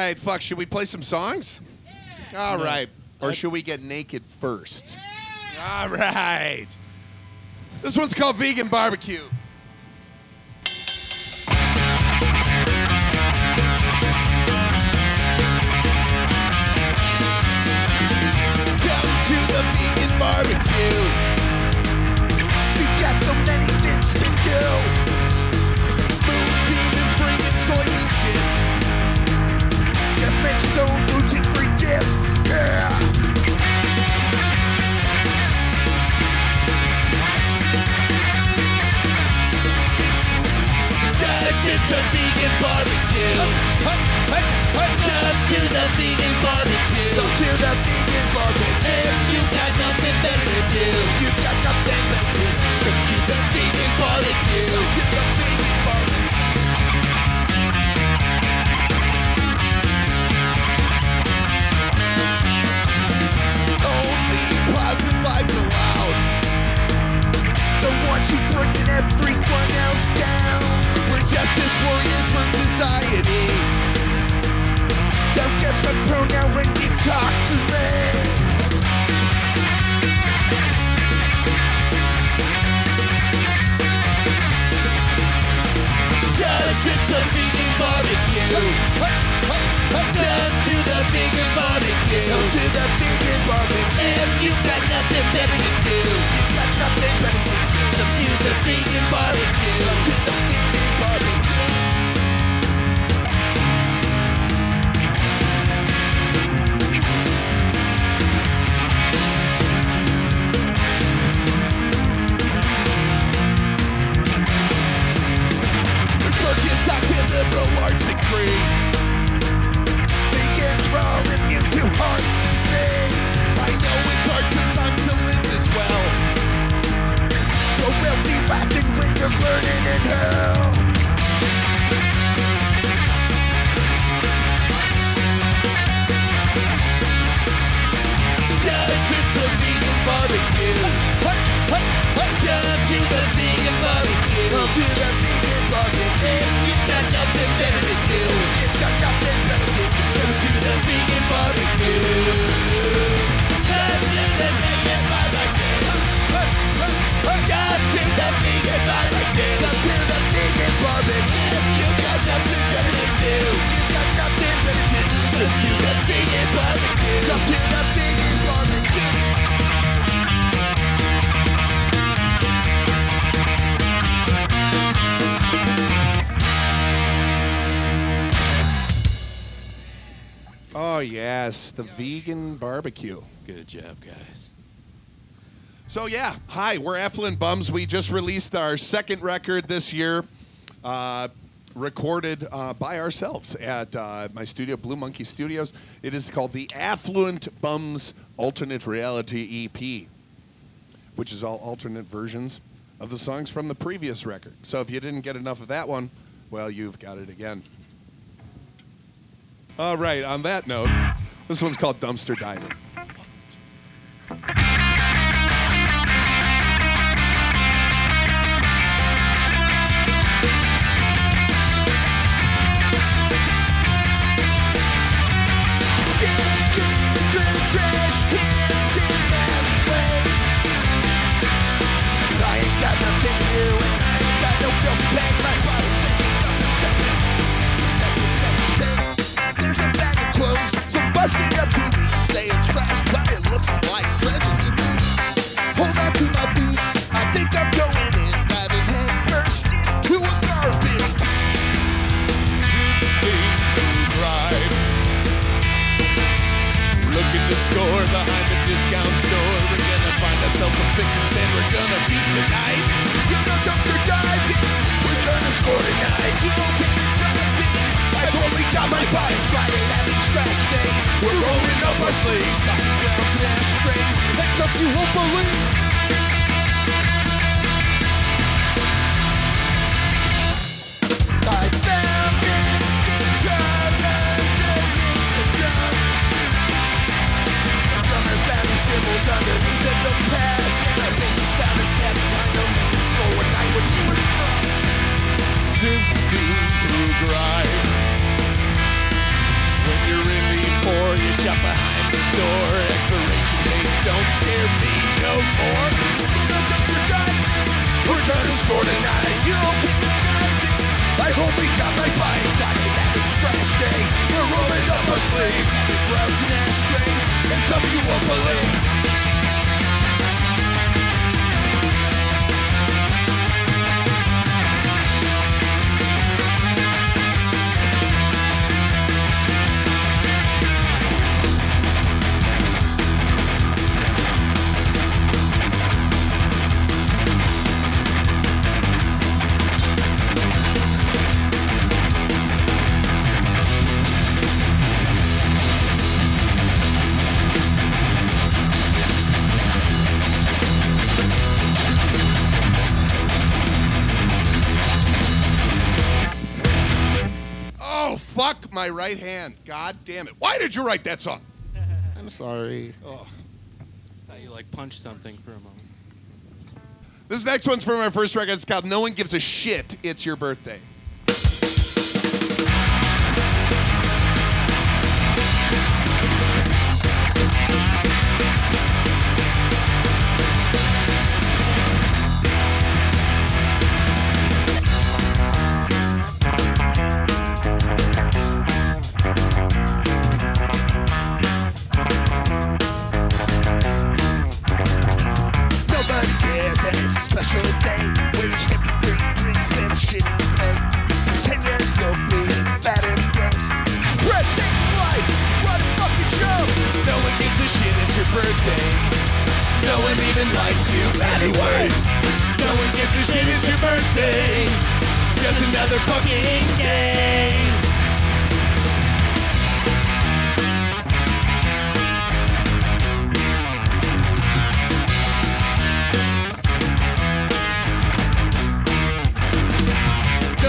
right, fuck. Should we play some songs? All right. Or should we get naked first? All right. This one's called Vegan Barbecue. Come to the Vegan Barbecue. We got so many things to do. Moonbeam is bringing soybean chips. Jeff makes so gluten-free dip. Yeah. It's a vegan barbecue. Come to the vegan barbecue. Come to the vegan barbecue. If you got nothing better to do, you got nothing better to do. Come to the vegan barbecue. Come to the vegan barbecue. Only positive vibes allowed. Don't want you bringing everyone else down. We're justice warriors for society. Don't guess my pronoun when you talk to me. Cause it's a vegan barbecue. Come to the vegan barbecue. Come to the vegan barbecue. If you got nothing better to do, you got nothing better to do. Come to the vegan barbecue. Come to the vegan barbecue. Republicans act in liberal large degrees. Vegans are all immune to heart disease. I know it's hard sometimes to live this well. So we'll be laughing when you're burning in hell. Cause it's a vegan barbecue. Come to the vegan barbecue. Come to the vegan barbecue. If you got nothing better to do, you got nothing better to do. Come to the vegan barbecue. Come to the vegan barbecue. Come to the vegan barbecue. Come to the vegan barbecue. If you got nothing better to do, you got nothing better to do. Come to the vegan barbecue. Come to the vegan barbecue. Oh, yes, the vegan barbecue. Good job, guys. So, yeah, hi, we're AFFLUENT BUMS. We just released our second record this year, recorded by ourselves at my studio, Blue Monkey Studios. It is called the AFFLUENT BUMS Alternate Reality EP, which is all alternate versions of the songs from the previous record. So if you didn't get enough of that one, well, you've got it again. All right, on that note, this one's called Dumpster Diving. Trash cans in alleyway. I ain't got nothing to do and I ain't got no bills to pay. My body's there's a bag of clothes, some busted up boobies. Say it's trash, but it looks like treasure to me. Hold on to my feet, I think I'm going in, diving head first into a garbage bin. Right. Look at the score behind the discount store. We're gonna find ourselves some fixins and we're gonna feast tonight. You're the dumpster diving. We're gonna score tonight. You don't get the driving. I've only got my body's Friday, that means trash day. We're rolling up our sleeves, body grounds and ashtrays. Hands up, you won't believe. I found this guitar underneath the drum. The drummer found his cymbals underneath of the pass, and I basically found his dad behind the main floor one night when he was drunk. Sifting through grime. When the store. Expiration dates don't scare me no more. The dumpster dive, we're gonna score tonight. You don't keep me driving. I only got my bike, got an average trash day. We're rolling up our sleeves, grouching ashtrays, and some of you won't believe. Fuck my right hand. God damn it. Why did you write that song? I'm sorry. Oh. You like punched something for a moment. This next one's from our first record. It's called No One Gives a Shit, It's Your Birthday. Special day where you skip the drinks and shit you pay. 10 years you'll be fat and gross. Present life, what a fucking joke. No one gives a shit, it's your birthday. No one even likes you anyway. No one gives a shit, it's your birthday. Just another fucking day.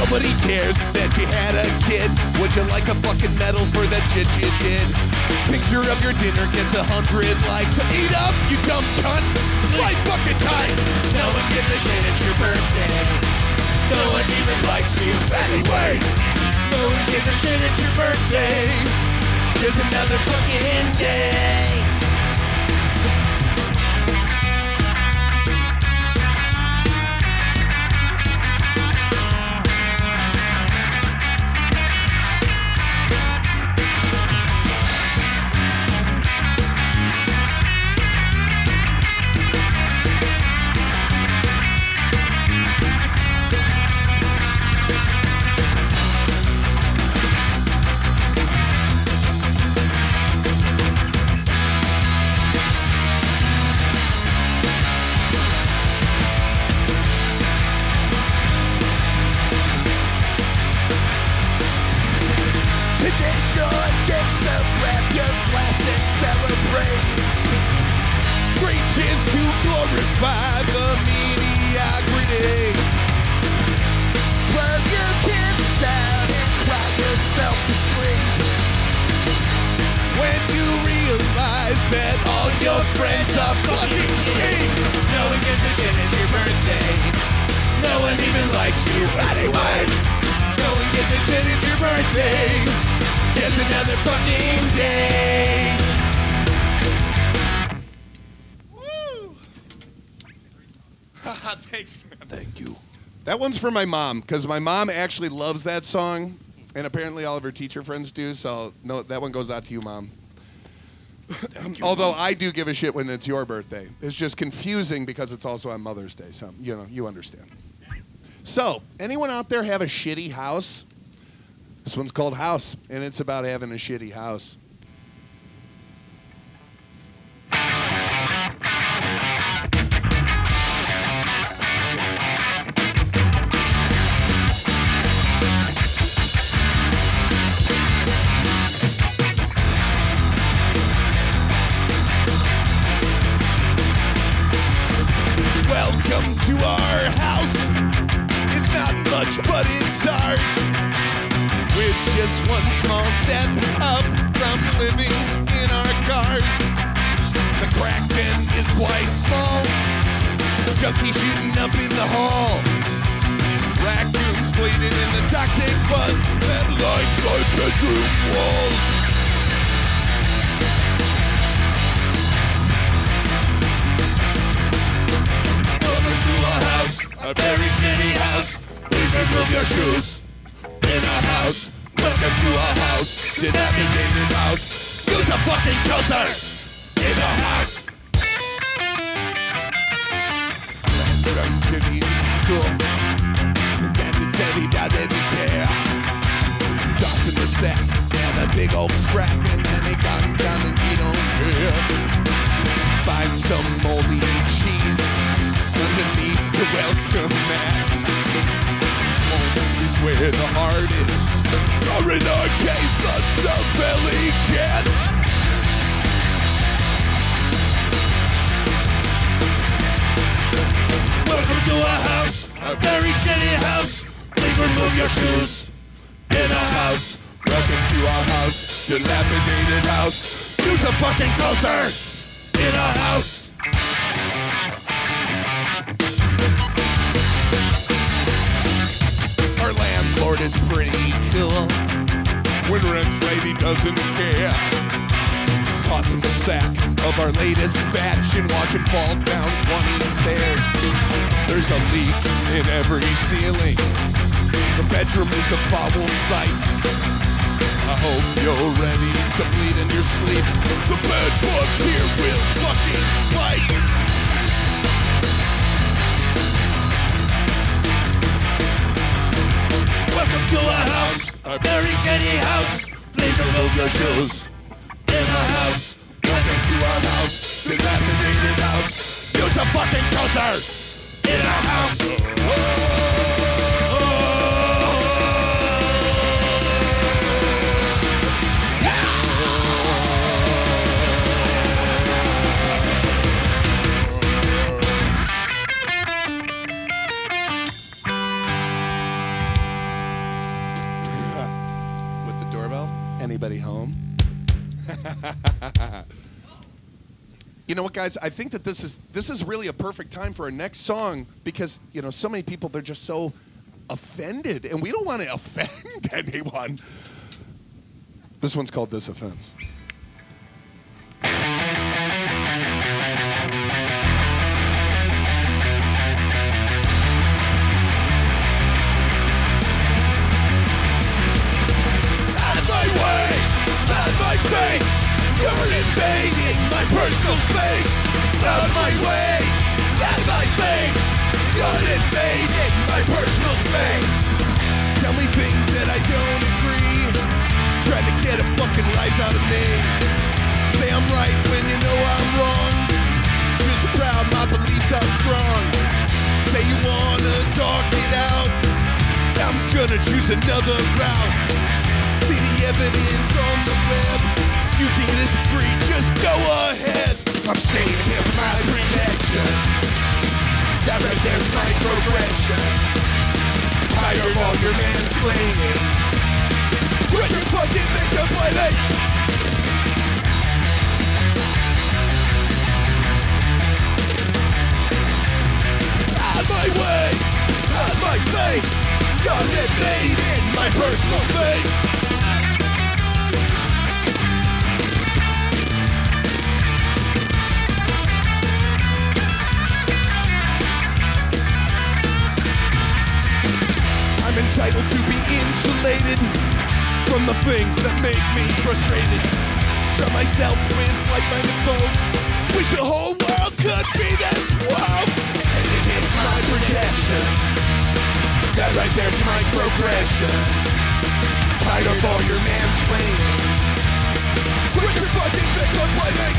Nobody cares that you had a kid. Would you like a fucking medal for that shit you did? Picture of your dinner gets 100 likes. So eat up, you dumb cunt. It's my fucking time. No one gives a shit, it's your birthday. No one even likes you anyway. No one gives a shit, it's your birthday. Just another fucking day. Glorify the mediocrity. Plug your kids out and cry yourself to sleep. When you realize that all your friends are fucking sheep. No one gives a shit, it's your birthday. No one even likes you anyway. No one gives a shit, it's your birthday. Just another fucking day. Thanks, man. Thank you. That one's for my mom, because my mom actually loves that song, and apparently all of her teacher friends do, so no, that one goes out to you, Mom. Thank you, Although Mom. I do give a shit when it's your birthday. It's just confusing because it's also on Mother's Day, so, you know, you understand. So, anyone out there have a shitty house? This one's called House, and it's about having a shitty house. Welcome to our house. It's not much, but it's ours. With just one small step up from living in our cars. The crack den is quite small. Junkie shooting up in the hall. Raccoons bleeding in the toxic buzz that lights my bedroom walls. shoes. In a house, welcome to a house, dilapidated house. Use a fucking coaster. In a house. Cool. And he said he doesn't care. Drops in the sack and a big old crack, and then he got him down and he don't care. Find some moldy cheese underneath the welcome mat. Home is where the heart is, or in our case, the sub-belly cat. Welcome to a house, a very shitty house. Please remove your shoes. In a house, welcome to our house, dilapidated house. Use a fucking coaster. In a house. Our landlord is pretty cool. When rent's late, he doesn't care. Toss him a sack of our latest batch and watch him fall down 20 stairs. There's a leak in every ceiling. The bedroom is a foul sight. I hope you're ready to bleed in your sleep. The bed bugs here will fucking bite. Welcome to a house, a very shitty house. Please remove your shoes. In a house, welcome to our house, dilapidated house. Use a fucking coaster. In a house. With the doorbell? Anybody home? You know what, guys? I think that this is really a perfect time for our next song because, you know, so many people, they're just so offended, and we don't want to offend anyone. This one's called This Offense. My face, you're invading my personal space. Out of my way, out of my face, you're invading my personal space. Tell me things that I don't agree, trying to get a fucking rise out of me. Say I'm right when you know I'm wrong, just proud my beliefs are strong. Say you wanna talk it out, I'm gonna choose another route. See the evidence on the web. You can disagree, just go ahead. I'm staying here for my protection. That right there's my progression. Tired of all your mansplaining. Quit your fucking victim blaming. Out of my way, out of my face. You're invading my personal space. Entitled to be insulated from the things that make me frustrated. Shut myself with like-minded folks. Wish the whole world could be this woke. And it is my protection. That right there's my progression. Tired of all your mansplaining. Quit your fucking victim blaming.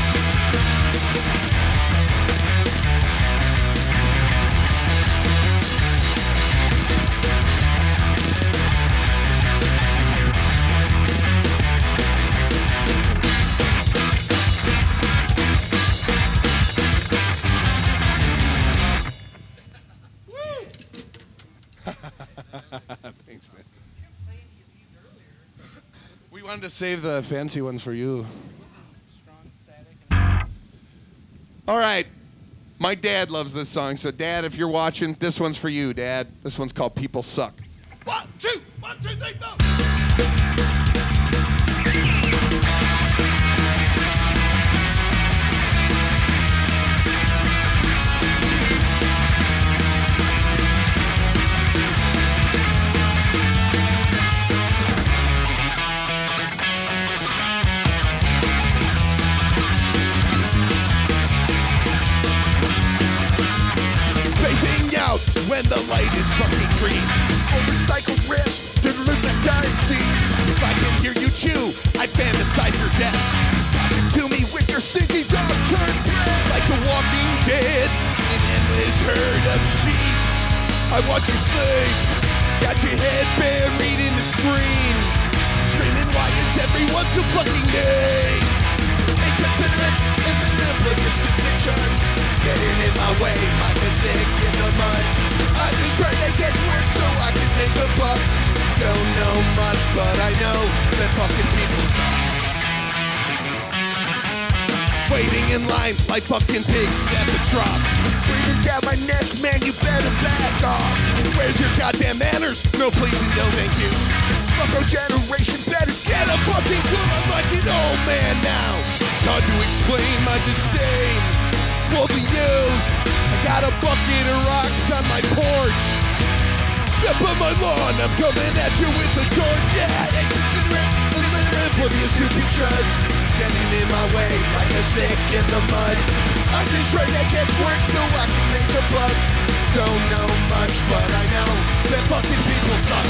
Thanks, man. We wanted to save the fancy ones for you. All right. My dad loves this song, so Dad, if you're watching, this one's for you, Dad. This one's called People Suck. 1, 2, 1, 2, 3, 4. when the light is fucking green. All recycled riffs, diddle in the time scene. If I can hear you chew, I fantasize your death. Talking to me with your stinky dog turned bread. Like the Walking Dead, an endless herd of sheep. I watch you slave, got your head buried in the screen. Screaming why it's everyone's a fucking day. Inconsiderate, infinite, but your stupid charms. Getting in my way, like a stick in the mud. I'm just trying to get to work so I can make a buck. Don't know much, but I know that fucking people suck. Waiting in line like fucking pigs at the drop. Breathing down my neck, man, you better back off. Where's your goddamn manners? No please and no thank you. Fucko generation better get a fucking clue. I'm like an old man now. It's hard to explain my disdain for the youth. I got a bucket of rocks on my porch. Step on my lawn, I'm coming at you with a torch. Yeah, inconsiderate, illiterate, for your stupid chuds. Getting in my way like a stick in the mud. I'm just trying to get to work so I can make a buck. Don't know much, but I know that fucking people suck.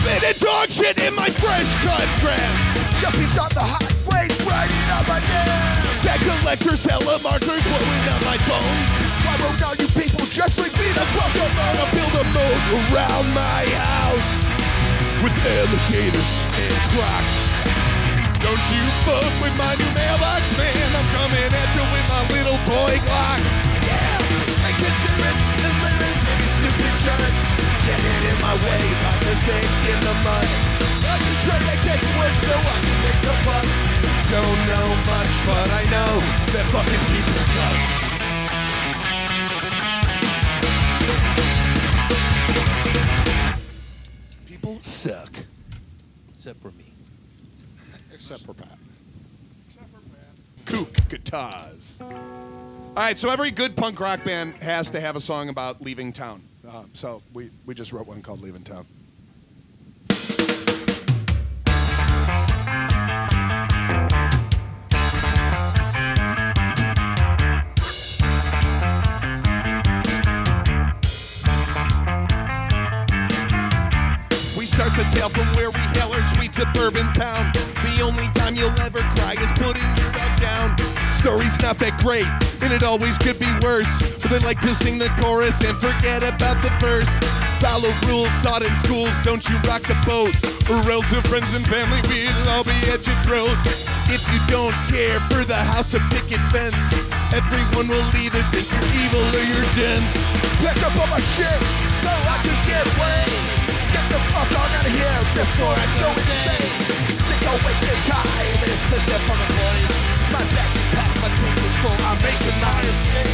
And dog shit in my fresh cut grass. Yuppies on the highway riding on my nails. That collector's hella markers blowing on my phone. Why won't all you people just leave me the fuck alone? I'll build a moat around my house with alligators and crocs. Don't you fuck with my new mailbox, man. I'm coming at you with my little toy clock. Yeah, I consider it illiterate, maybe stupid charts. Getting in my way like a snake in the mud. I'm just trying to get to work so I can make a buck. Don't know much, but I know that fucking people suck. People suck. Except for me. Except for Pat. Kook guitars. All right, so every good punk rock band has to have a song about leaving town. So we just wrote one called Leaving Town. We start the tale from where we hail our sweet suburban town. The only time you'll ever cry is putting your dog down. Story's not that great, and it always could be worse. But they like to sing the chorus and forget about the verse. Follow rules taught in schools, don't you rock the boat, or else your friends and family will all be at your throat. If you don't care for the house of picket fence, everyone will either think you're evil or you're dense. Pick up all my shit, so I can get away. Get the fuck on out of here before I go insane. Sicko wasted time and it's missing from the boys. My bag's packed, my drink is full, I'm making my escape.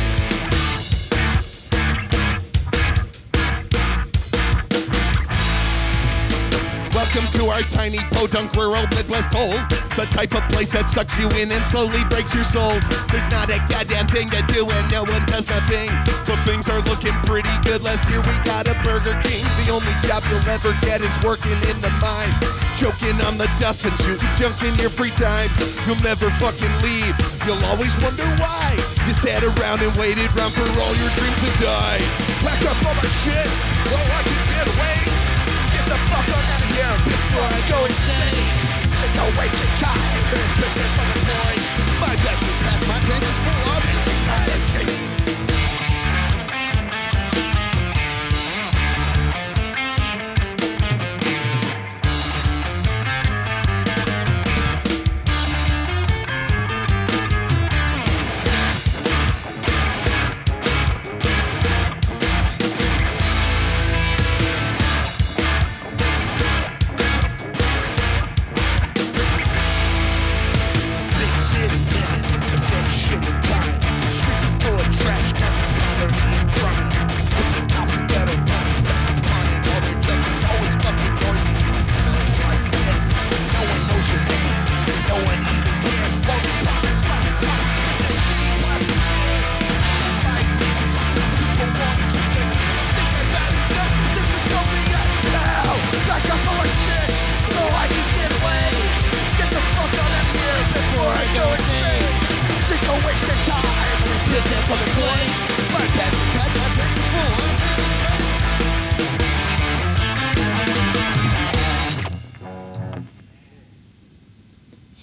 Welcome to our tiny podunk rural Midwest hole. The type of place that sucks you in and slowly breaks your soul. There's not a goddamn thing to do and no one does nothing. But things are looking pretty good. Last year we got a Burger King. The only job you'll ever get is working in the mine. Choking on the dust and shooting junk in your free time. You'll never fucking leave. You'll always wonder why. You sat around and waited around for all your dreams to die. Pack up all my shit so I can get away. Get the fuck on out of here before I go insane. Sick of wasting time. There's business from the boys. My best is packed, my tank is full of escape.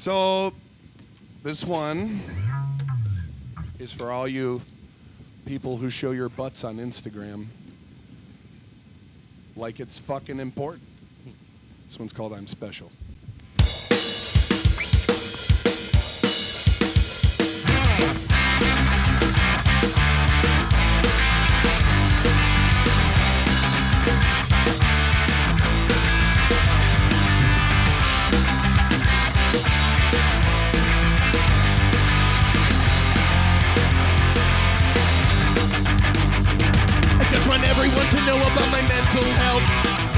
So, this one is for all you people who show your butts on Instagram like it's fucking important. This one's called I'm Special. Want everyone to know about my mental health.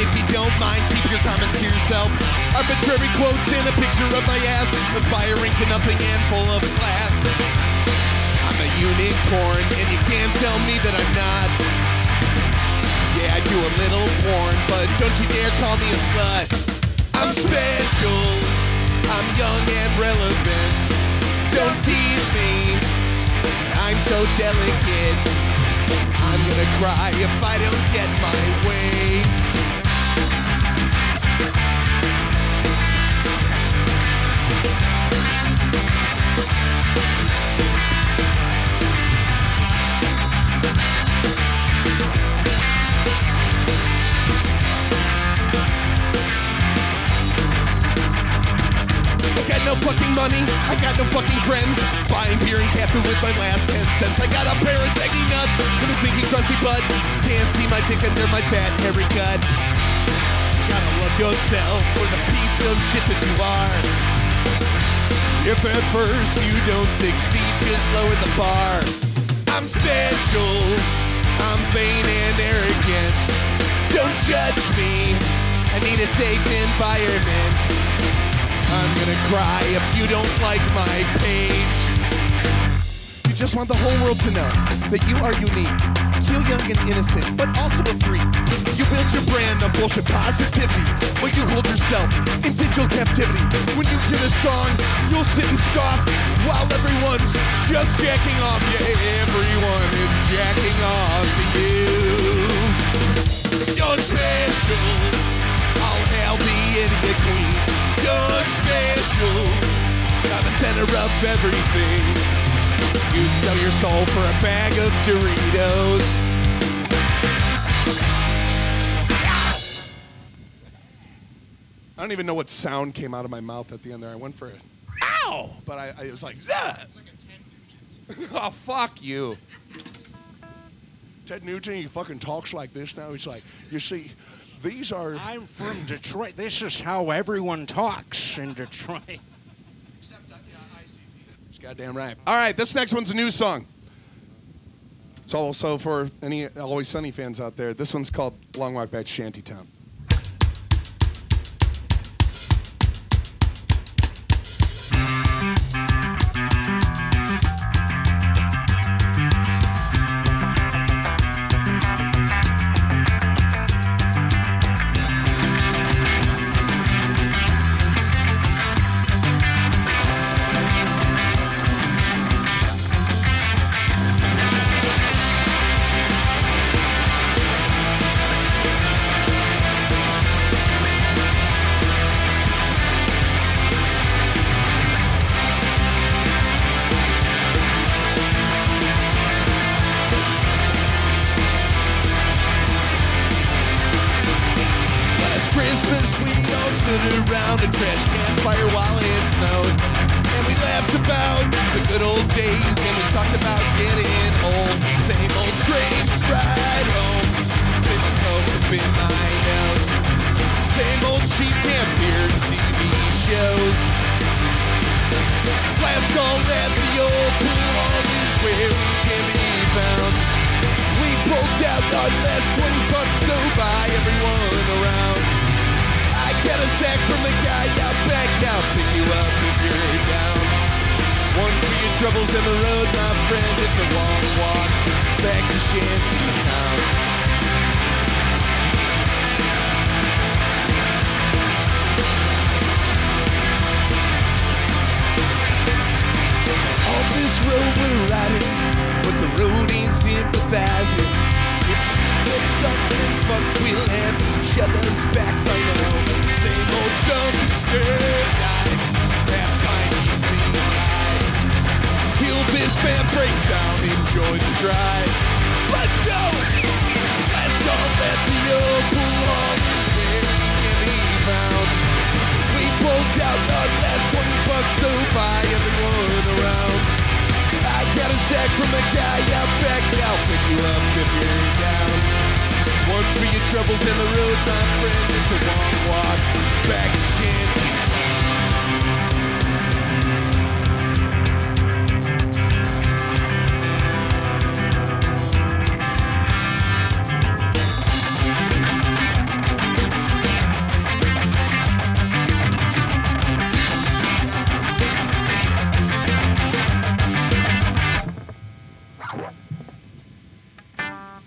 If you don't mind, keep your comments to yourself. Arbitrary quotes and a picture of my ass, aspiring to nothing and full of class. I'm a unicorn, and you can't tell me that I'm not. Yeah, I do a little porn, but don't you dare call me a slut. I'm special, I'm young and relevant. Don't tease me, I'm so delicate. I'm gonna cry if I don't get my way. I got no fucking money, I got no fucking friends. Buying beer and caffeine with my last 10 cents. I got a pair of saggy nuts and a sneaky crusty butt. Can't see my dick under my fat hairy gut. Gotta love yourself for the piece of shit that you are. If at first you don't succeed, just lower the bar. I'm special, I'm vain and arrogant. Don't judge me, I need a safe environment. I'm gonna cry if you don't like my page. You just want the whole world to know that you are unique, cute, young, and innocent, but also a freak. You build your brand on bullshit positivity, but you hold yourself in digital captivity. When you hear this song, you'll sit and scoff while everyone's just jacking off. Yeah, everyone is jacking off to you. You're special. All hail the idiot queen. You're special. I'm the center of everything. You'd sell your soul for a bag of Doritos. I don't even know what sound came out of my mouth at the end there. I went for it. Ow! But I was like, yeah. It's like a Ted Nugent. Oh, fuck you. Ted Nugent, he fucking talks like this now. He's like, you see, these are... I'm from Detroit. This is how everyone talks in Detroit. Except it's goddamn right. All right, this next one's a new song. It's also for any Always Sunny fans out there. This one's called Long Walk Back to Shantytown. Christmas, we all stood around a trash campfire while it snowed. And we laughed about the good old days, and we talked about getting old. Same old train ride home, same coke up in my nose. Same old cheap camp beer TV shows. Last call at the old pool hall is where we can be found. We pulled out our last $20 to buy everyone around. I got a sack from the guy out back, I'll pick you up if you're down. One for your troubles in the road, my friend, it's a long walk back to Shantytown. On this road we're riding, but the road ain't sympathizing. If we get stuck and fucked, we'll have each other's backs, I know. Same old dumb girl, half pint breaks down, enjoy the drive. Let's go! Let's go, let the old pool hall is where we can be found. We pulled out our last 20 bucks to buy everyone around. I got a sack from a guy out back, I'll pick you up if you're down. One for your troubles in the road, my friend, it's a long walk back to Shanty.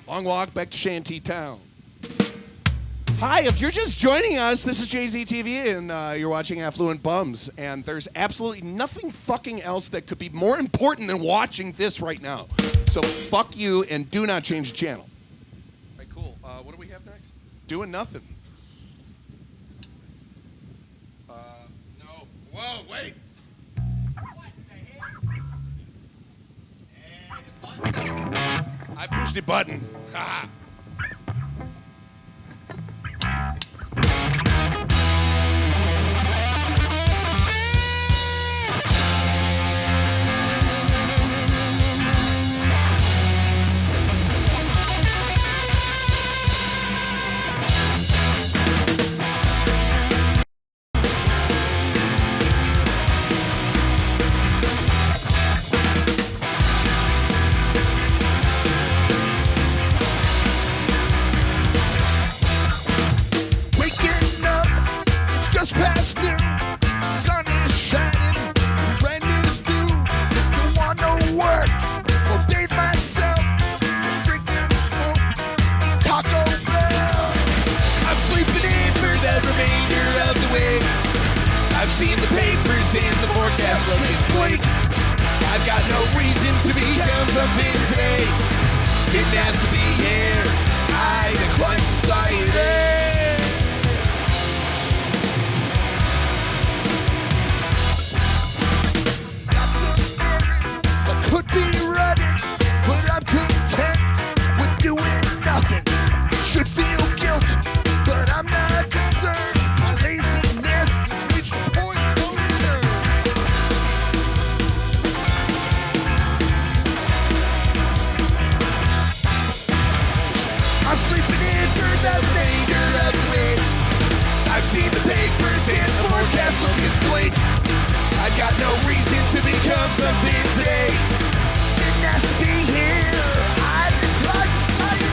Long walk back to Shanty Town. Hi, if you're just joining us, this is JZTV, and you're watching Affluent Bums, and there's absolutely nothing fucking else that could be more important than watching this right now. So fuck you, and do not change the channel. All right, cool. What do we have next? Doing nothing. No. Whoa, wait. I pushed the button. Ha! I've seen the papers in the forecast looking bleak. I've got no reason to become something today. Didn't ask to be here. I decline society. Got some errands I could be running, but I'm content with doing nothing. Should feel guilt, but I'm not concerned. My laziness has reached a point of no return. I'm sleeping in for the remainder of the week. I've seen the papers and the forecast looking bleak. I've got no reason to become something today. Didn't ask to be here. I decline society.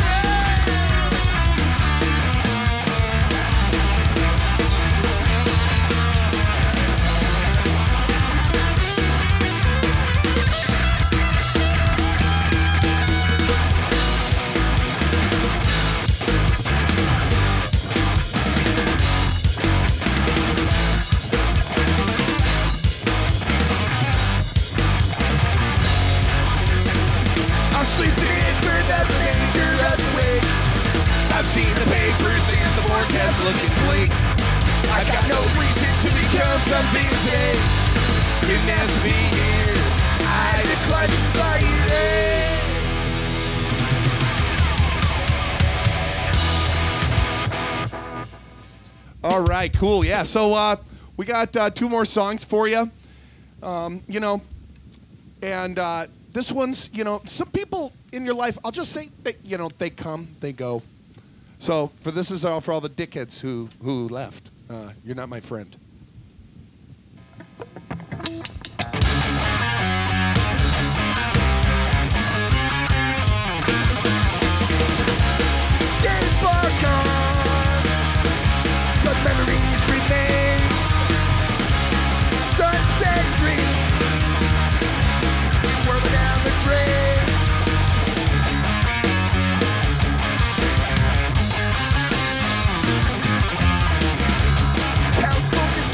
I'm sleeping in for the remainder of the week. I've seen the papers and the forecast looking bleak. I've got no reason to become something today. Didn't ask to be here. I decline society. All right, cool. Yeah, so we got 2 more songs for you. This one's, some people in your life, I'll just say that, they come, they go. So this is all for all the dickheads who left. You're not my friend. Days far gone, but memories remain. Sunset dreams swirling down the drain. Pound focus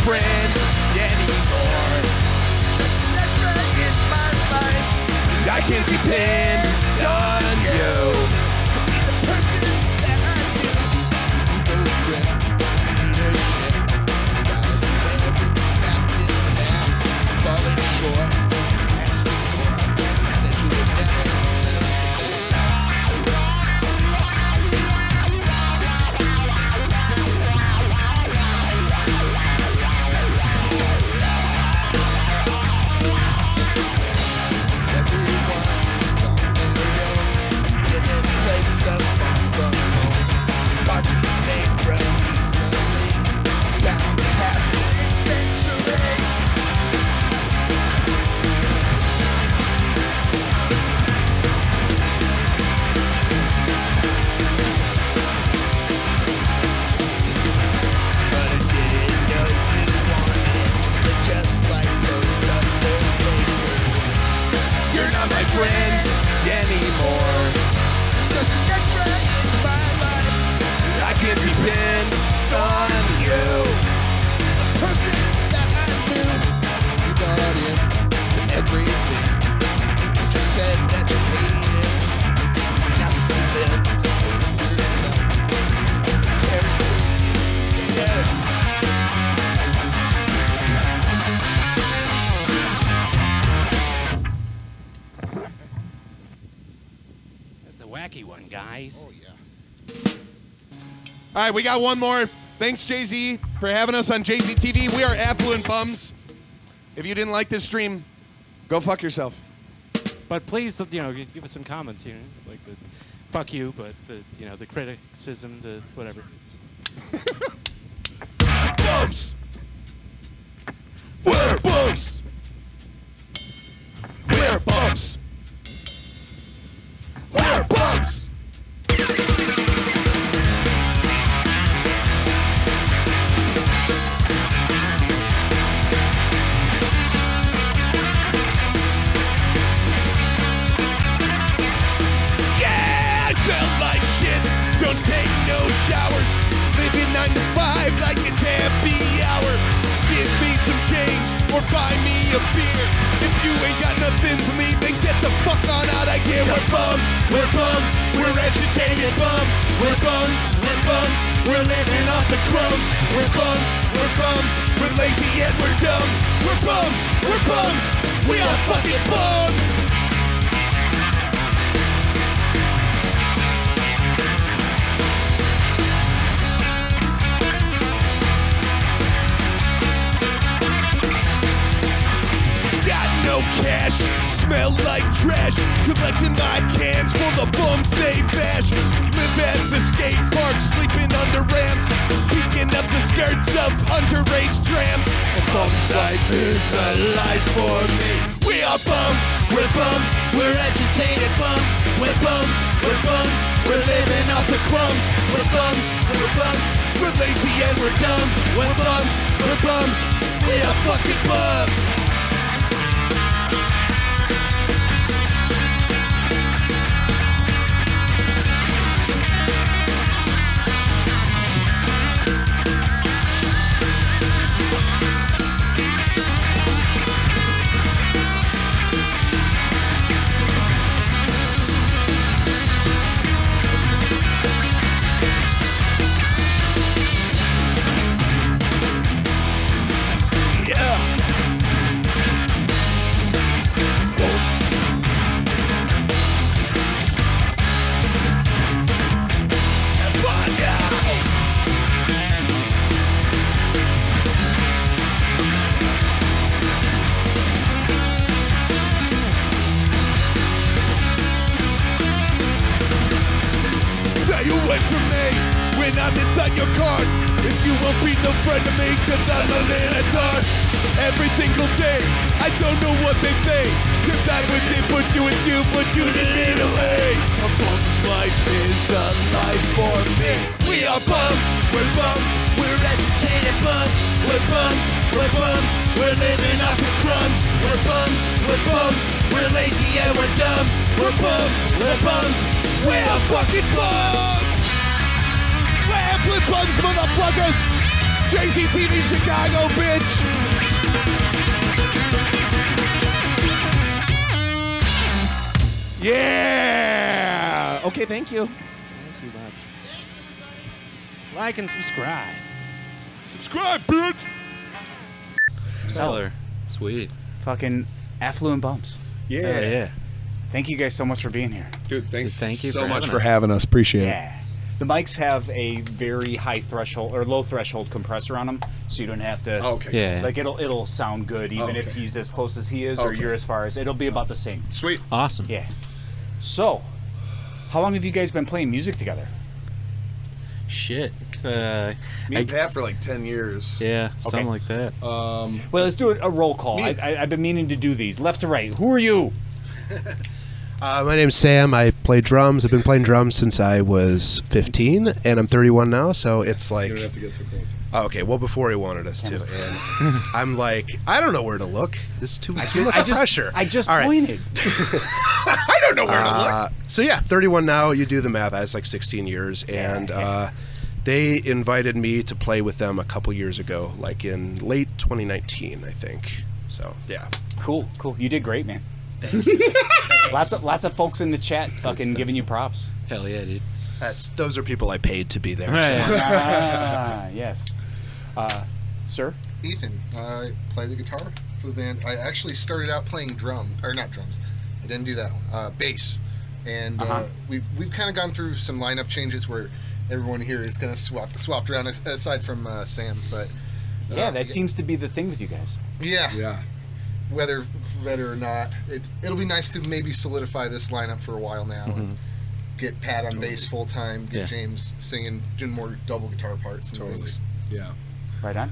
friend anymore. Just an extra in my life. I can't depend on you. Be the person that I do. Go trip, need a ship. Ride away with the captain's hat. Falling short, ask me for. Said you would never settle for. You're not my friend anymore. Just an extra in my life. I can't depend on you. The person that I knew. You bought into everything. You just said that you hated. Now you live. Carry you. Wacky one, guys. Oh, yeah. All right, we got one more. Thanks, JZ, for having us on JZTV. We are Affluent Bums. If you didn't like this stream, go fuck yourself. But please, you know, give us some comments, you know, like the fuck you, but the, you know, the criticism, the whatever. Bums! We're bums! We're bums! We're bums! Yeah, I smell like shit. Don't take no showers. Living 9 to 5 like it's happy hour. Give me some change or buy me a beer. If you ain't got nothing for me, then get the fuck on out of here. We're bums, we're agitated bums. We're bums, we're living off the crumbs. We're bums, we're lazy and we're dumb. We're bums, we are fucking bums. No cash, smell like trash. Collecting my cans for the bums they bash. Live at the skate park, sleeping under ramps. Peeking up the skirts of underage tramps. A bum's life is a life for me. We are bums, we're agitated bums. We're bums, we're living off the crumbs. We're bums, we're lazy and we're dumb. We're bums, we are fucking bums. Friend of me, cause I'm a little dark. Every single day, I don't know what they say. Cause I was in for you, but you didn't get away. A bum's life is a life for me. We are bums, we're agitated bums. We're bums, we're living off the crumbs. We're bums, we're lazy and we're dumb. We're bums, we are fucking bums. We're Affluent Bums, motherfuckers. JZTV Chicago, bitch. Yeah. Okay, thank you. Thank you much. Like and subscribe. Subscribe, bitch. Seller. Sweet. Fucking affluent bumps. Yeah. Yeah. Thank you guys so much for being here. Dude, thanks Thank you so for much having for us. having us. Appreciate it. Yeah. The mics have a very high threshold or low threshold compressor on them, so you don't have to. Okay. Yeah. Like it'll sound good even if Okay. he's as close as he is or Okay. you're as far as. It'll be about the same. Sweet. Awesome. Yeah. So, how long have you guys been playing music together? Shit. Me and Pat for like 10 years. Yeah, Okay. something like that. Well, let's do a roll call. I've been meaning to do these left to right. Who are you? My name's Sam. I play drums. I've been playing drums since I was 15, and I'm 31 now, so it's like... You don't have to get so close. Oh, okay, well, before he wanted us to. And I'm like, I don't know where to look. This is too much pressure. I just All right. pointed. I don't know where to look. So, yeah, 31 now. You do the math. I was like 16 years, and they invited me to play with them a couple years ago, like in late 2019, I think. So, yeah. Cool. You did great, man. Lots of folks in the chat fucking giving you props. Hell yeah, dude. Those are people I paid to be there. Right. So. Yes. Sir? Ethan, I play the guitar for the band. I actually started out playing not drums. I didn't do that one. Bass, and we've kind of gone through some lineup changes where everyone here is kind of swapped around aside from Sam. But Yeah, that seems to be the thing with you guys. yeah, Yeah. whether or not it'll be nice to maybe solidify this lineup for a while now. And get Pat on bass full time. Get Yeah. James singing, doing more double guitar parts and things. Yeah. Right on?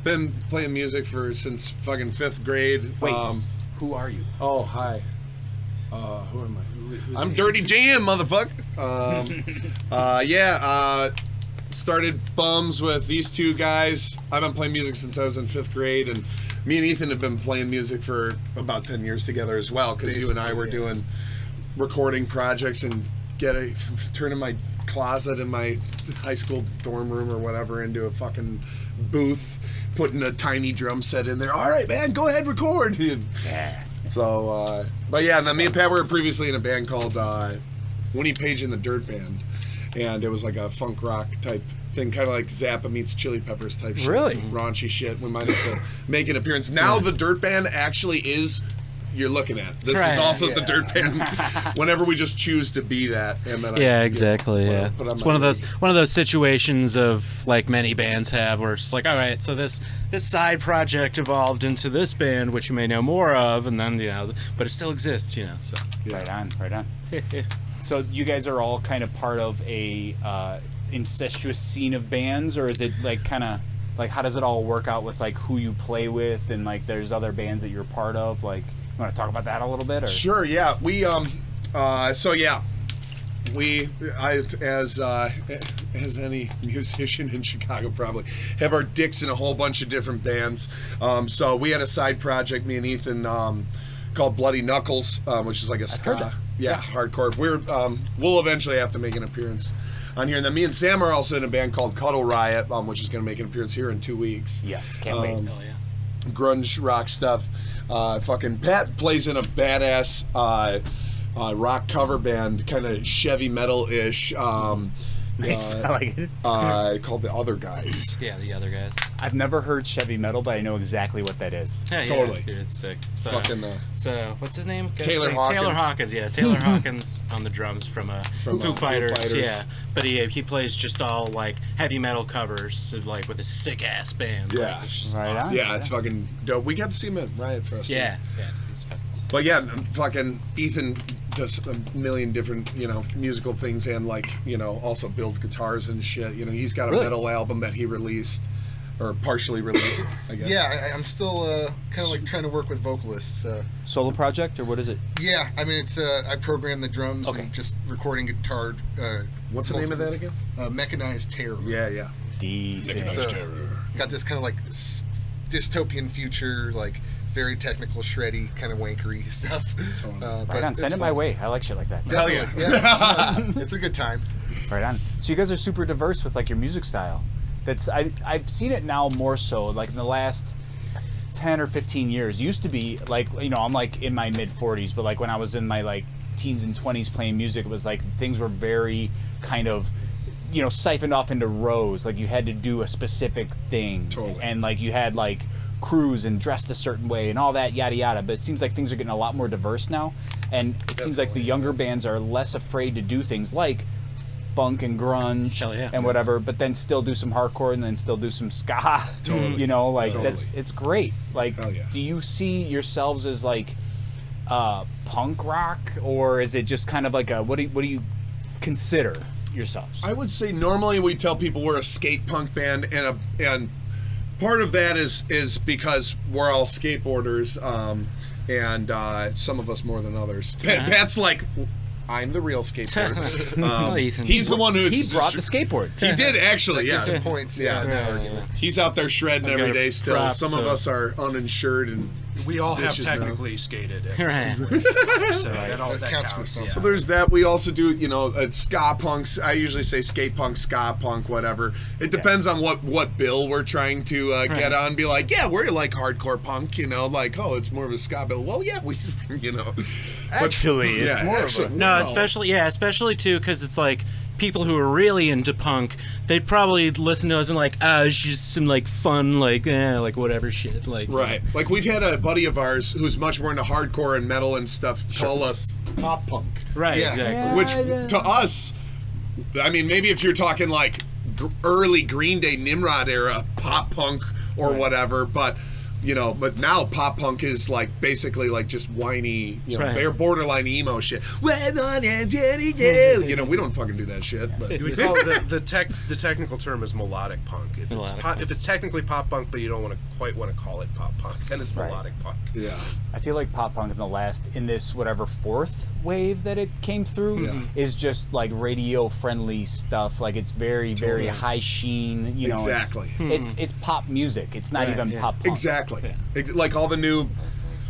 Been playing music since fucking 5th grade. Wait, who are you? Oh, hi. Who am I? I'm Dirty Jam, motherfucker. Started BUMS with these two guys. I've been playing music since I was in 5th grade, and me and Ethan have been playing music for about 10 years together as well, because you and I were doing recording projects and turning my closet in my high school dorm room or whatever into a fucking booth, putting a tiny drum set in there. All right, man, go ahead, record. Yeah. So, but yeah, and then me and Pat were previously in a band called Winnie Page and the Dirt Band, and it was like a funk rock type thing, kind of like Zappa meets Chili Peppers type shit. Really? Raunchy shit. We might have to make an appearance. Now the Dirt Band actually is, you're looking at. This is also the Dirt Band. Whenever we just choose to be that, and then Yeah, exactly. Yeah, put on it's my one of those situations of like many bands have, where it's like, all right, so this side project evolved into this band, which you may know more of, and then but it still exists, So Right on. So you guys are all kind of part of a incestuous scene of bands, or is it like kind of like how does it all work out with like who you play with and like there's other bands that you're part of? Like, you want to talk about that a little bit? Or? Sure. Yeah. We as any musician in Chicago probably have our dicks in a whole bunch of different bands. So we had a side project, me and Ethan, called Bloody Knuckles, which is like a ska, hardcore. We'll eventually have to make an appearance on here, and then me and Sam are also in a band called Cuddle Riot, which is going to make an appearance here in 2 weeks. Yes, can't wait. hell yeah. Grunge rock stuff. Fucking Pat plays in a badass rock cover band, kind of Chevy metal-ish. Nice. I like it. Called The Other Guys. Yeah, the other guys. I've never heard Chevy metal, but I know exactly what that is. Yeah, Totally. dude, it's sick. It's Fucking, what's his name? Taylor Hawkins. Taylor Hawkins. Yeah, Taylor Hawkins on the drums from Foo Foo Fighters. Fighters. Yeah, but he plays just all like heavy metal covers, so, like with a sick ass band. Yeah. Like, it's just Right awesome. on. Yeah, it's fucking dope. We got to see him at Riot Fest. Yeah, he's fucking sick. But yeah, fucking Ethan does a million different, musical things, and also builds guitars and shit. He's got a metal album that he released, or partially released, I guess. Yeah, I'm still kind of like trying to work with vocalists. Solo project, or what is it? Yeah, I mean, it's I program the drums and just recording guitar. What's the name of that again? Mechanized Terror. Yeah. Decent. It's got this kind of like dystopian future, like very technical, shreddy, kind of wankery stuff. Right on. Send it my way. I like shit like that. Hell yeah. It's a good time. Right on. So you guys are super diverse with like your music style. I've seen it now more so like in the last 10 or 15 years. Used to be like, you know, I'm like in my mid 40s, but like when I was in my like teens and 20s playing music, it was like things were very kind of, you know, siphoned off into rows. Like you had to do a specific thing. Totally. And like you had like crews and dressed a certain way and all that yada yada. But it seems like things are getting a lot more diverse now. And it seems like the younger bands are less afraid to do things like funk and grunge Hell yeah. and whatever, but then still do some hardcore and then still do some ska. Totally. You know, like Totally. it's great. Like, Hell yeah. do you see yourselves as like punk rock, or is it just kind of like a what do you consider yourselves? I would say normally we tell people we're a skate punk band, and part of that is because we're all skateboarders, and some of us more than others. Pat's like, I'm the real skateboarder. Ethan. He's the one who's He brought the skateboard. He did actually, Gives yeah. him points. Yeah. Yeah. He's out there shredding I've got every a day still. prop, Some of so- us are uninsured and We all have Bitches now. technically skated. At Right. so that That counts for counts. something. So there's that. We also do, you know, ska punks. I usually say skate punk, ska punk, whatever. It depends on what bill we're trying to get on. Be like, yeah, we're like hardcore punk, you know, like, oh, it's more of a ska bill. Well, yeah, we, you know. Actually, it's yeah, more actually, of a No, especially too, because it's like people who are really into punk, they'd probably listen to us and like, it's just some like fun, like whatever shit, like Right. Like we've had a buddy of ours who's much more into hardcore and metal and stuff call us pop punk. right, Yeah. exactly. Which to us, I mean, maybe if you're talking like early Green Day, Nimrod era pop punk or whatever, but you know, but now pop punk is like basically like just whiny, you know, Right. they're borderline emo shit. Well on and Jenny, yeah. You know, we don't fucking do that shit. But We call it the technical term is melodic punk. Melodic If it's technically pop punk, but you don't quite want to call it pop punk, then it's melodic punk. yeah. I feel like pop punk in this whatever fourth wave that it came through Yeah. is just like radio friendly stuff. Like it's very very high sheen. You know, Exactly. It's pop music. It's not Right, even yeah. pop punk. Exactly. Like all the new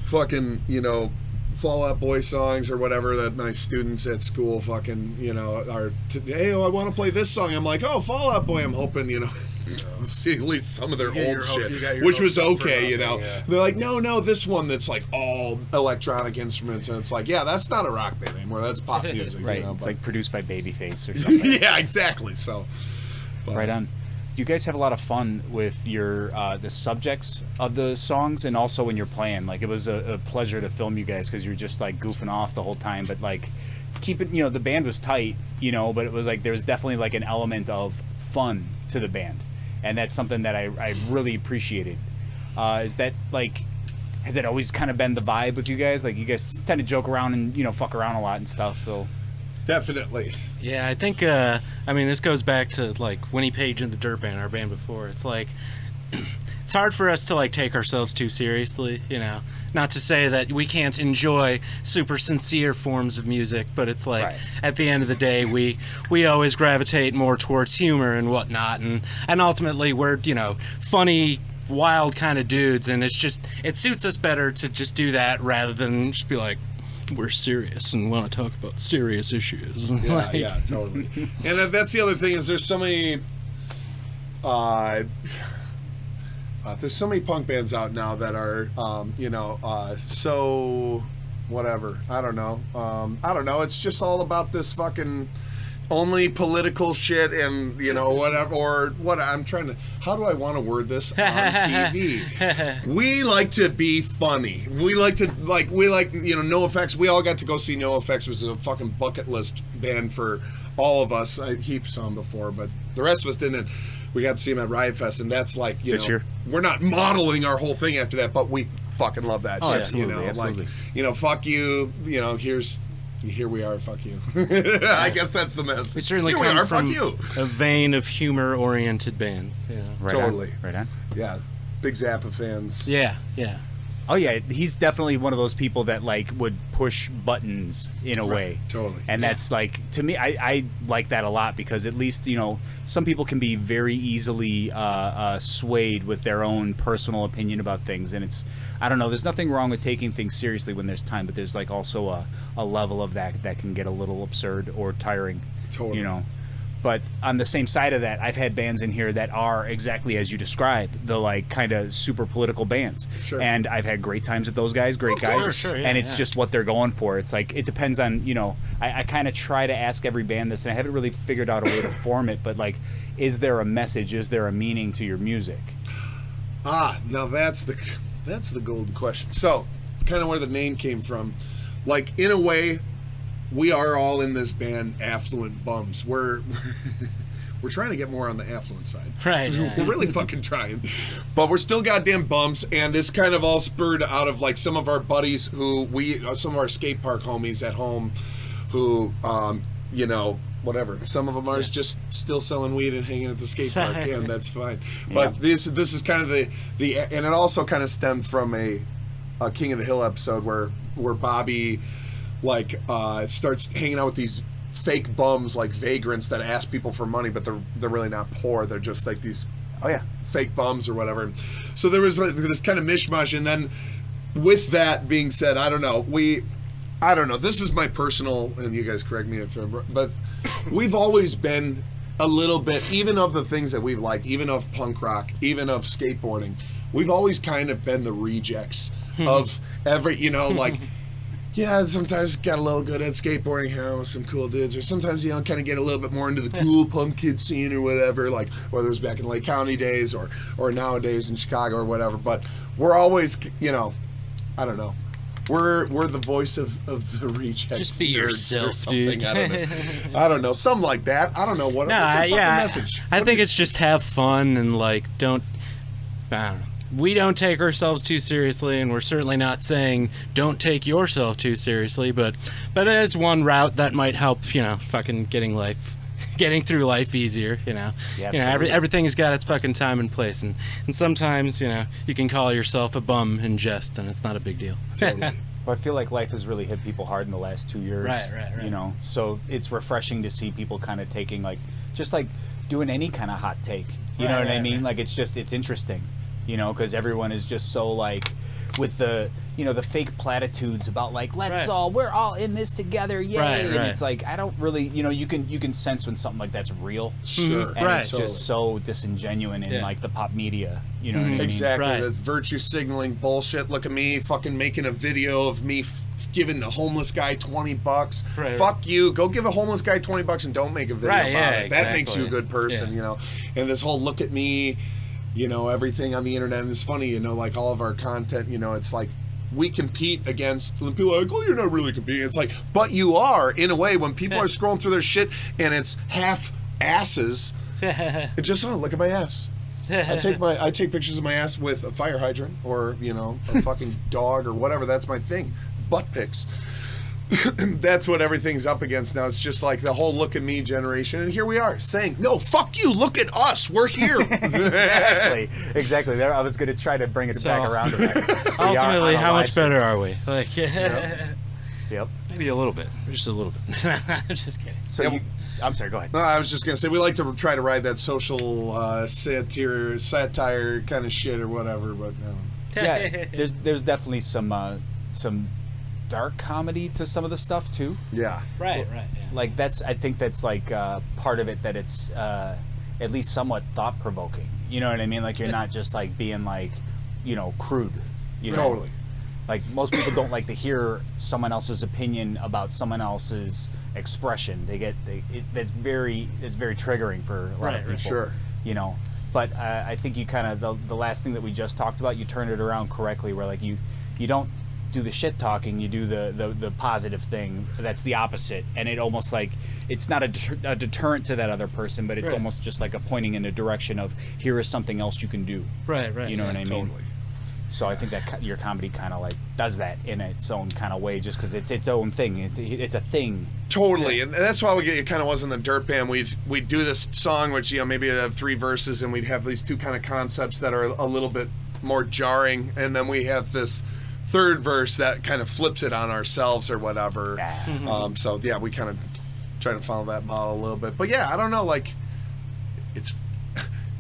fucking, you know, Fall Out Boy songs or whatever that my students at school fucking, you know, are today, oh, I want to play this song. I'm like, oh, Fall Out Boy, I'm hoping, you know, see at least some of their You got old your shit, you got your which was hopes up for okay, you nothing, know. yeah. They're like, no, this one that's like all electronic instruments, and it's like, yeah, that's not a rock band anymore. That's pop music, Right. You know, It's but- like produced by Babyface or something. yeah, exactly. So, but- Right on. You guys have a lot of fun with your the subjects of the songs, and also when you're playing. Like it was a pleasure to film you guys because you're just like goofing off the whole time. But like, keep it. You know, the band was tight. You know, but it was like there was definitely like an element of fun to the band, and that's something that I really appreciated. Is that like, has that always kind of been the vibe with you guys? Like you guys tend to joke around and you know fuck around a lot and stuff. So definitely. Yeah, I think, I mean, this goes back to, like, Winnie Page and the Dirt Band, our band before. It's like, it's hard for us to, like, take ourselves too seriously, you know? Not to say that we can't enjoy super sincere forms of music, but it's like, Right. at the end of the day, we always gravitate more towards humor and whatnot, and ultimately we're, you know, funny, wild kind of dudes, and it's just, it suits us better to just do that rather than just be like, we're serious and want to talk about serious issues. Yeah, Like, yeah, totally. And that's the other thing is there's so many punk bands out now that are you know so whatever. I don't know. It's just all about this fucking only political shit and you know whatever or what I'm trying to. How do I want to word this on TV? We like to be funny. We like you know NoFX. We all got to go see NoFX. Was a fucking bucket list band for all of us. He saw him before, but the rest of us didn't. We got to see him at Riot Fest, and that's like This year? we're not modeling our whole thing after that, but we fucking love that shit. absolutely, you know, absolutely. like you know, fuck you. You know, here we are, fuck you. I guess that's the message. We certainly here come we are, from fuck you. a vein of humor-oriented bands. Yeah. right Totally. on. Right on. Yeah, big Zappa fans. Yeah. Oh yeah, he's definitely one of those people that like would push buttons in a way. totally. And that's like to me, I like that a lot because at least you know some people can be very easily swayed with their own personal opinion about things, and it's I don't know. There's nothing wrong with taking things seriously when there's time, but there's like also a level of that can get a little absurd or tiring. Totally. You know. But on the same side of that, I've had bands in here that are exactly as you described, the like kind of super political bands. Sure. And I've had great times with those guys, great guys. course, sure, yeah, and it's yeah. just what they're going for. It's like, it depends on, you know, I kind of try to ask every band this, and I haven't really figured out a way to form it, but like, is there a message? Is there a meaning to your music? Now that's the golden question. So, kind of where the name came from. Like, in a way, we are all in this band Affluent Bums. We're trying to get more on the affluent side. Right. We're really fucking trying. But we're still goddamn bums, and it's kind of all spurred out of like some of our buddies who some of our skate park homies at home who, you know, whatever. Some of them are just still selling weed and hanging at the skate park, and that's fine. But this is kind of the and it also kind of stemmed from a King of the Hill episode where Bobby like starts hanging out with these fake bums like vagrants that ask people for money, but they're really not poor. They're just like these fake bums or whatever. So there was like this kind of mishmash, and then with that being said, I don't know. This is my personal, and you guys correct me if I'm wrong, but we've always been a little bit, even of the things that we've liked, even of punk rock, even of skateboarding, we've always kind of been the rejects of every, you know, like, yeah, sometimes got a little good at skateboarding, hang out with some cool dudes, or sometimes, you know, kind of get a little bit more into the cool punk kid scene or whatever, like whether it was back in Lake County days or nowadays in Chicago or whatever. But we're always, you know, I don't know. We're the voice of the rejects. Just be nerds or yourself, something. dude. I don't know. Something like that. I don't know what. No, what's the fucking yeah, message? I think it's just have fun and like I don't know. We don't take ourselves too seriously, and we're certainly not saying don't take yourself too seriously. But it is one route that might help. You know, fucking getting through life easier. You know, Yeah, you know, everything's got its fucking time and place, and sometimes, you know, you can call yourself a bum in jest, and it's not a big deal. Totally. Well, I feel like life has really hit people hard in the last 2 years. Right. You know, so it's refreshing to see people kind of taking like, just like doing any kind of hot take. You know what I mean? Like, it's interesting, you know, because everyone is just so like, with the, you know, the fake platitudes about like, we're all in this together, yay. And it's like, I don't really, you know, you can sense when something like that's real. Sure. And it's just so disingenuine in like the pop media. You know what I mean? Exactly. Right. That's virtue signaling bullshit. Look at me fucking making a video of me giving a homeless guy $20. Right, Fuck you. Go give a homeless guy $20 and don't make a video about it. That makes you a good person, you know. And this whole look at me, you know, everything on the internet. And it's funny, you know, like all of our content, you know, it's like we compete against, when people are like, oh, you're not really competing. It's like, but you are, in a way, when people are scrolling through their shit and it's half asses. It's just, oh, look at my ass. I take pictures of my ass with a fire hydrant or, you know, a fucking dog or whatever. That's my thing. Butt pics. That's what everything's up against now. It's just like the whole look at me generation, and here we are saying, no, fuck you, look at us, we're here. Exactly. There, I was going to try to bring it back around to that. Ultimately, how much better are we? Like, Yep. maybe a little bit, just a little bit. I'm just kidding. So I'm sorry, go ahead. No, I was just gonna say we like to try to ride that social satire kind of shit or whatever, but I don't know. Yeah, there's definitely some dark comedy to some of the stuff too. Yeah. Right. Yeah. Like I think that's like part of it, that it's at least somewhat thought provoking. You know what I mean? Like, you're not just like being like, you know, crude. You know? Totally. Like, most people don't like to hear someone else's opinion about someone else's expression. That's very triggering for a lot of people. Sure. You know, but I think you kind of the last thing that we just talked about, you turn it around correctly, where like you don't do the shit talking, you do the positive thing. That's the opposite, and it almost like it's not a deterrent to that other person, but it's almost just like a pointing in a direction of, here is something else you can do. Right. You know what I mean? Totally. So I think that your comedy kind of like does that in its own kind of way, just because it's its own thing. It's a thing. Totally, and that's why it kind of was in the Dirt Band. We'd do this song, which, you know, maybe have 3 verses, and we'd have these 2 kind of concepts that are a little bit more jarring, and then we have this 3rd verse that kind of flips it on ourselves or whatever. So yeah, we kind of try to follow that model a little bit. But yeah, I don't know, like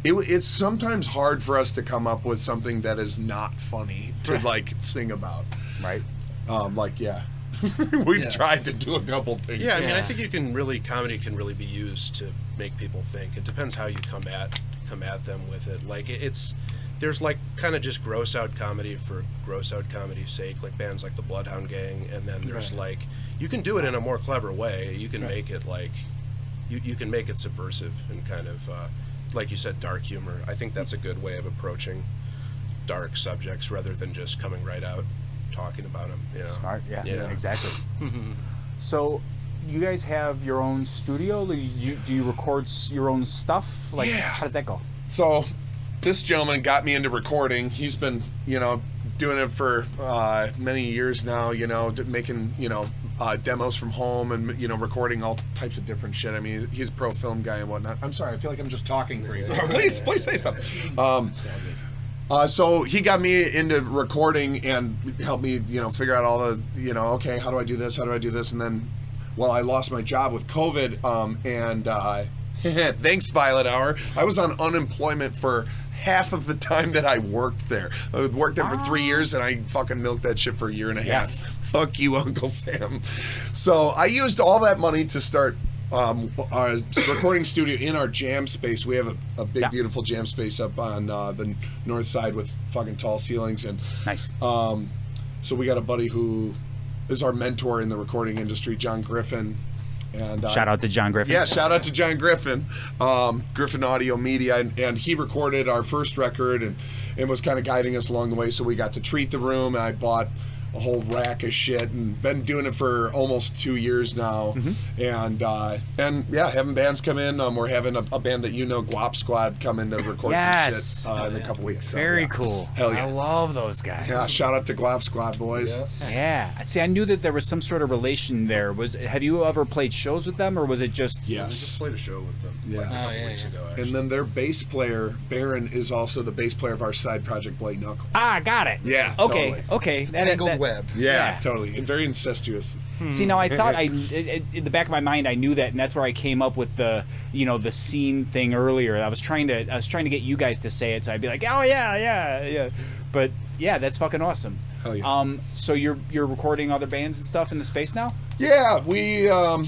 it's sometimes hard for us to come up with something that is not funny to like sing about. Right. We've tried to do a couple things. Yeah, I mean, I think comedy can really be used to make people think. It depends how you come at them with it. Like there's like kind of just gross out comedy for gross out comedy's sake, like bands like the Bloodhound Gang, and then there's like you can do it in a more clever way. You can make it like you can make it subversive and kind of like you said, dark humor. I think that's a good way of approaching dark subjects rather than just coming right out talking about them. You know? Smart, yeah. Exactly. So, you guys have your own studio? Do you record your own stuff? Like, how does that go? So, this gentleman got me into recording. He's been, doing it for many years now. Making demos from home and recording all types of different shit. I mean, he's a pro film guy and whatnot. I'm sorry, I feel like I'm just talking for you. Please say something. So he got me into recording and helped me, figure out all the, okay, how do I do this? How do I do this? And then, well, I lost my job with COVID, and thanks, Violet Hour. I was on unemployment for half of the time that I worked there. I worked there for 3 years, and I fucking milked that shit for a year and a half. Fuck you, Uncle Sam. So I used all that money to start our recording studio in our jam space. We have a big, beautiful jam space up on the north side with fucking tall ceilings. And nice. So we got a buddy who is our mentor in the recording industry, John Griffin. And shout out to John Griffin. Yeah, shout out to John Griffin, Griffin Audio Media, and he recorded our first record and was kind of guiding us along the way. So we got to treat the room. And I bought a whole rack of shit and been doing it for almost 2 years now. And yeah, having bands come in. We're having a band that Guap Squad come in to record some shit in a couple weeks. So, very cool. Hell yeah. I love those guys. Yeah, shout out to Guap Squad boys. Yeah. See, I knew that there was some sort of relation there. Have you ever played shows with them, or was it just? Yes. I just played a show with them. Yeah. Like a couple weeks ago, actually. And then their bass player, Baron, is also the bass player of our side project, Blade Knuckles. Ah, got it. Yeah. Okay. Totally. Okay. Tangled web. Yeah, totally. And very incestuous. See, now I thought in the back of my mind I knew that, and that's where I came up with the the scene thing earlier. I was trying to get you guys to say it, so I'd be like, oh yeah. But yeah, that's fucking awesome. Hell yeah. So you're recording other bands and stuff in the space now? Yeah, we and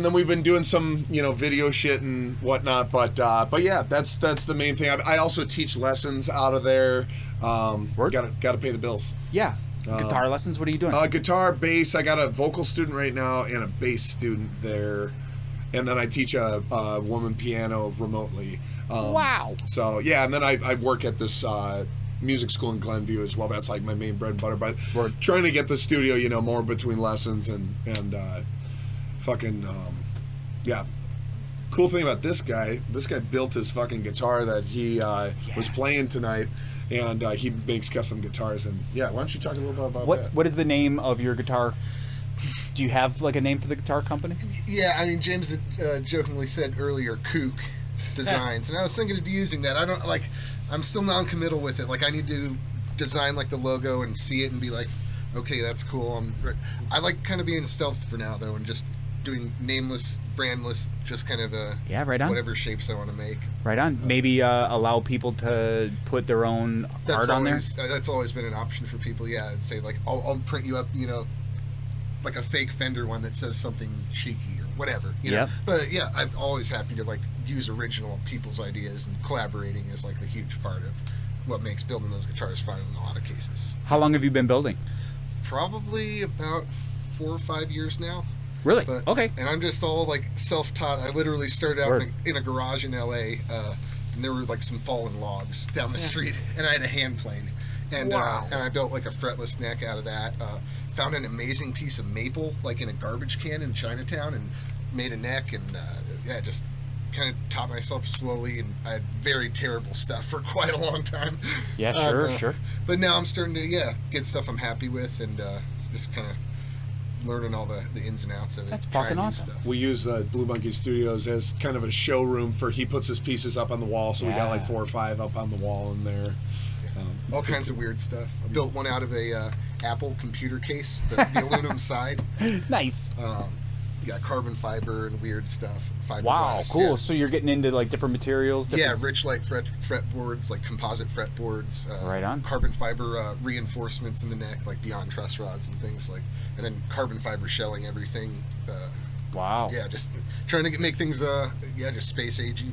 then we've been doing some video shit and whatnot. But yeah, that's the main thing. I also teach lessons out of there. Gotta pay the bills. Yeah. Guitar lessons? What are you doing? Guitar, bass. I got a vocal student right now and a bass student there, and then I teach a woman piano remotely. Wow. So yeah, and then I work at this music school in Glenview as well. That's like my main bread and butter. But we're trying to get the studio, more between lessons and fucking yeah. Cool thing about this guy built his fucking guitar that he was playing tonight. And he makes custom guitars, and yeah, why don't you talk a little bit about that? What is the name of your guitar? Do you have like a name for the guitar company? Yeah, I mean, James jokingly said earlier, Kook Designs, and I was thinking of using that. I'm still non-committal with it. Like, I need to design like the logo and see it and be like, okay, that's cool. I like kind of being stealth for now though, and just doing nameless, brandless, just kind of right on. Whatever shapes I want to make. Right on. Maybe allow people to put their own art on there. That's always been an option for people. Yeah, I'd say like I'll print you up, like a fake Fender one that says something cheeky or whatever. You know? But yeah, I'm always happy to like use original people's ideas, and collaborating is like the huge part of what makes building those guitars fun in a lot of cases. How long have you been building? Probably about 4 or 5 years now. Really? But, okay. And I'm just all like self-taught. I literally started out in a garage in LA, and there were like some fallen logs down the street, and I had a hand plane, and and I built like a fretless neck out of that. Found an amazing piece of maple like in a garbage can in Chinatown, and made a neck, and just kind of taught myself slowly, and I had very terrible stuff for quite a long time. Yeah, sure. But now I'm starting to get stuff I'm happy with, and just kind of learning all the ins and outs of it. That's fucking awesome. Stuff. We use Blue Monkey Studios as kind of a showroom for, he puts his pieces up on the wall, so we got like 4 or 5 up on the wall in there. All kinds of weird stuff. I built one out of a Apple computer case, the aluminum side. Nice. You got carbon fiber and weird stuff. And fiberglass. Wow, cool. Yeah. So you're getting into like different materials? Rich light fretboards, like composite fretboards. Right on. Carbon fiber reinforcements in the neck, like beyond truss rods and things like, and then carbon fiber shelling everything. Wow. Yeah, just trying to make things, just space agey.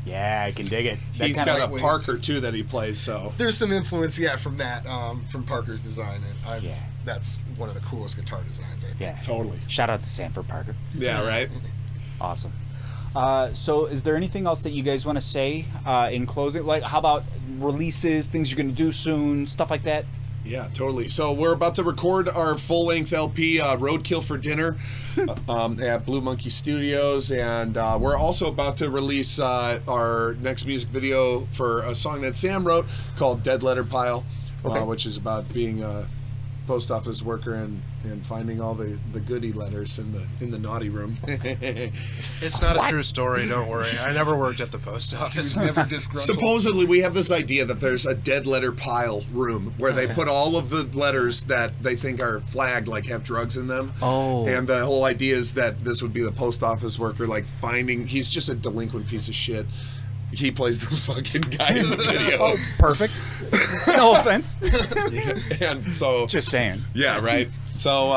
Yeah, I can dig it. That He's kinda got a lightweight. Parker too that he plays. So There's some influence, from that, from Parker's design, and Yeah. that's one of the coolest guitar designs, I think. Yeah. totally. Shout out to Sanford Parker. Yeah. Right. Awesome. So is there anything else that you guys want to say in closing? Like, how about releases, things you're going to do soon, stuff like that? Yeah, totally. So we're about to record our full-length LP, Roadkill for Dinner, at Blue Monkey Studios, and we're also about to release our next music video for a song that Sam wrote called Dead Letter Pile, which is about being a post office worker and finding all the goodie letters in the naughty room. It's not a true story, don't worry. I never worked at the post He was office. never disgruntled. Supposedly, we have this idea that there's a dead letter pile room where they put all of the letters that they think are flagged, like have drugs in them. Oh. And the whole idea is that this would be the post office worker, like finding. He's just a delinquent piece of shit. He plays the fucking guy in the video. Oh, perfect. No offense. And so. Just saying. Yeah, right. So,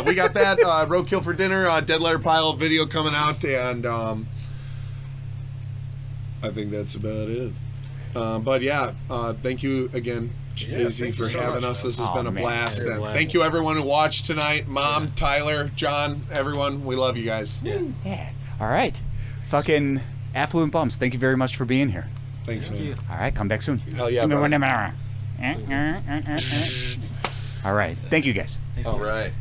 we got that. Roadkill for Dinner, Dead Letter Pile video coming out, and I think that's about it. But yeah, thank you again, JZ, thank for you so having much, us. man. This has Oh, been a man. blast. Very And blast. thank you, everyone who watched tonight. Mom, Tyler, John, everyone. We love you guys. Yeah. All right. Fucking Affluent Bums, thank you very much for being here. Thanks, man. All right, come back soon. Hell yeah, brother. All right. Thank you, guys. All right.